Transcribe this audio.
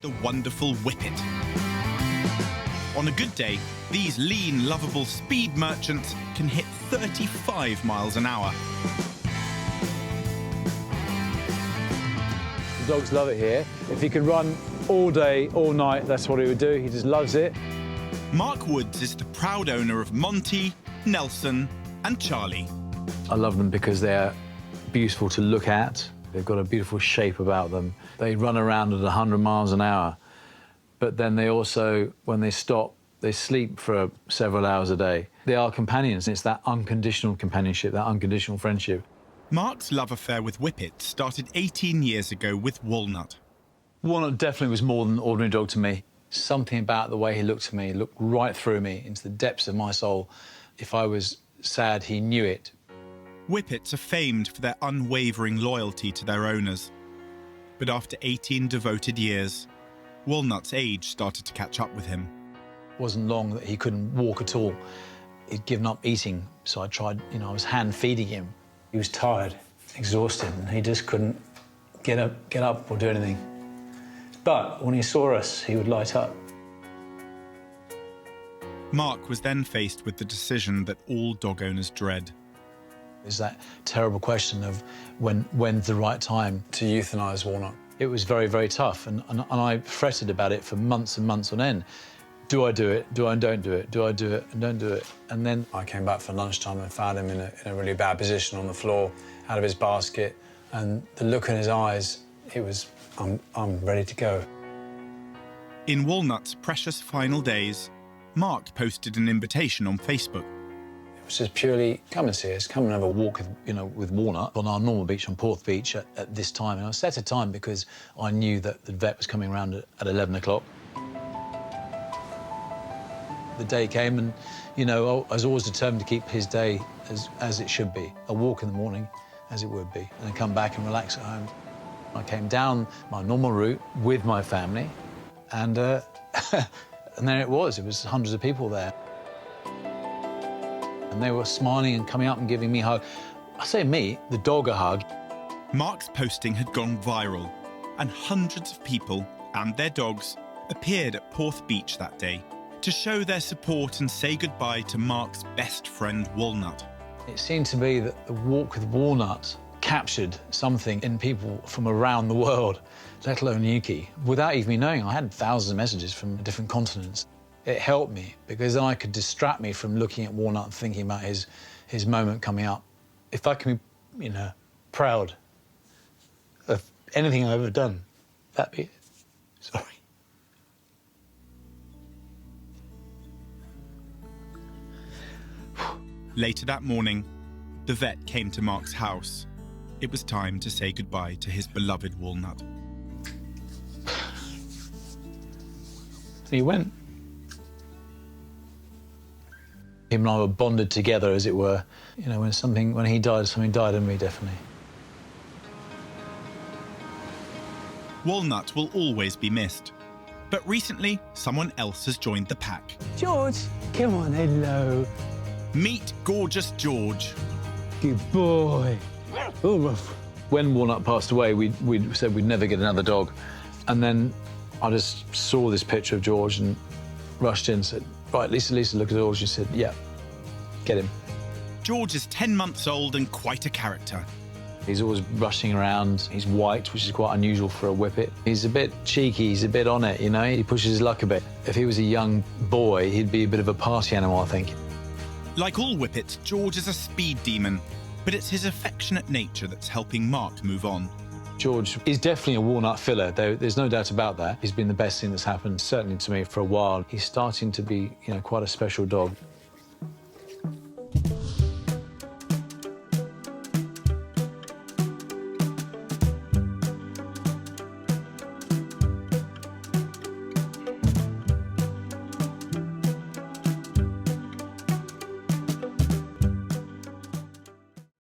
the wonderful Whippet. On a good day, these lean, lovable speed merchants can hit 35 miles an hour. The dogs love it here. If he could run all day, all night, that's what he would do. He just loves it. Mark Woods is the proud owner of Monty, Nelson and Charlie. I love them because they're beautiful to look at. They've got a beautiful shape about them. They run around at 100 miles an hour, but then they also, when they stop, they sleep for several hours a day. They are companions. It's that unconditional companionship, that unconditional friendship. Mark's love affair with Whippet started 18 years ago with Walnut. Walnut definitely was more than an ordinary dog to me. Something about the way he looked to me, looked right through me, into the depths of my soul. If I was sad, he knew it. Whippets are famed for their unwavering loyalty to their owners. But after 18 devoted years, Walnut's age started to catch up with him. It wasn't long that he couldn't walk at all. He'd given up eating, so I tried, I was hand feeding him. He was tired, exhausted, and he just couldn't get up or do anything. But when he saw us, he would light up. Mark was then faced with the decision that all dog owners dread. It's that terrible question of when's the right time to euthanize Walnut. It was very, very tough, and I fretted about it for months and months on end. Do I do it? Do I don't do it? Do I do it and don't do it? And then I came back for lunchtime and found him in a really bad position on the floor, out of his basket, and the look in his eyes, it was, I'm ready to go. In Walnut's precious final days, Mark posted an invitation on Facebook. It was just purely, come and see us, come and have a walk with Walnut on our normal beach on Porth Beach at this time. And I set a time because I knew that the vet was coming around at 11 o'clock. The day came and, I was always determined to keep his day as it should be. A walk in the morning as it would be, and then come back and relax at home. I came down my normal route with my family, and and there it was hundreds of people there. And they were smiling and coming up and giving me a hug. I say me, the dog a hug. Mark's posting had gone viral, and hundreds of people and their dogs appeared at Porth Beach that day to show their support and say goodbye to Mark's best friend, Walnut. It seemed to be that the walk with Walnut captured something in people from around the world, let alone UK. Without even me knowing, I had thousands of messages from different continents. It helped me because then I could distract me from looking at Walnut and thinking about his moment coming up. If I can be, proud of anything I've ever done, that'd be it. Sorry. Later that morning, the vet came to Mark's house. It was time to say goodbye to his beloved Walnut. So he went. Him and I were bonded together, as it were. When he died, something died in me, definitely. Walnut will always be missed. But recently, someone else has joined the pack. George, come on, hello. Meet gorgeous George. Good boy. When Walnut passed away, we said we'd never get another dog. And then I just saw this picture of George and rushed in and said, right, Lisa, look at George. She said, yeah, get him. George is 10 months old and quite a character. He's always rushing around. He's white, which is quite unusual for a Whippet. He's a bit cheeky, he's a bit on it, He pushes his luck a bit. If he was a young boy, he'd be a bit of a party animal, I think. Like all Whippets, George is a speed demon, but it's his affectionate nature that's helping Mark move on. George is definitely a Walnut filler, there's no doubt about that. He's been the best thing that's happened, certainly to me, for a while. He's starting to be, quite a special dog.